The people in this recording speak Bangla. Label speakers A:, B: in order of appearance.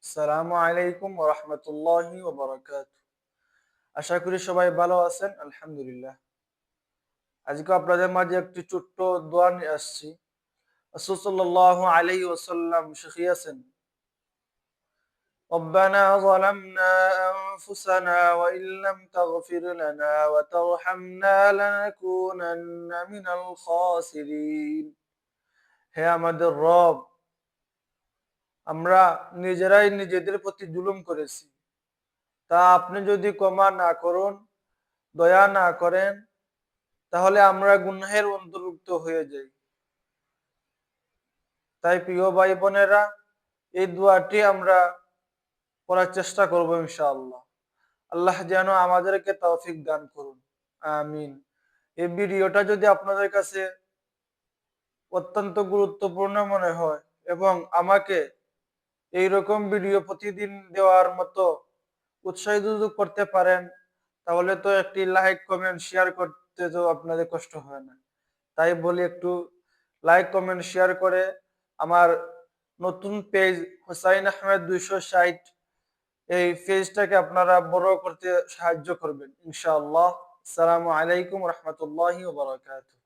A: আসসালামু আলাইকুম ওয়া রাহমাতুল্লাহি ওয়া বারাকাতুহু। আশা করি সবাই ভালো আছেন। আলহামদুলিল্লাহ। আজকে আপনাদের মাঝে একটি ছোট্ট দোয়া নিয়ে আসছি। রাসূল সাল্লাল্লাহু আলাইহি ওয়াসাল্লাম শিখিয়েছেন, ربنا ظلمنا أنفسنا وإن لم تغفر لنا وترحمنا لنكونن من الخاسرين। হে আমাদের রব, আমরা নিজেরাই নিজেদের প্রতি জুলুম করেছি। তা আপনি যদি ক্ষমা না করুন, দয়া না করেন, তাহলে আমরা গুনাহের অন্তর্ভুক্ত হয়ে যাই। তাই প্রিয় ভাই বোনেরা, এই দোয়াটি আমরা পড়ার চেষ্টা করব ইনশাআল্লাহ। আল্লাহ যেন আমাদেরকে তৌফিক দান করুন। আমিন। এই ভিডিওটা যদি আপনাদের কাছে অত্যন্ত গুরুত্বপূর্ণ মনে হয় এবং আমাকে এইরকম ভিডিও প্রতিদিন দেওয়ার মতো উৎসাহিত যদি করতে পারেন, তাহলে তো একটি লাইক কমেন্ট শেয়ার করতে তো আপনাদের কষ্ট হয় না। তাই বলি, একটু লাইক কমেন্ট শেয়ার করে আমার নতুন পেজ হুসাইন আহমেদ 260 এই পেজটাকে আপনারা বড় করতে সাহায্য করবেন ইনশাআল্লাহ। আসসালামু আলাইকুম রহমতুল্লাহি ওয়া বারাকাতুহু।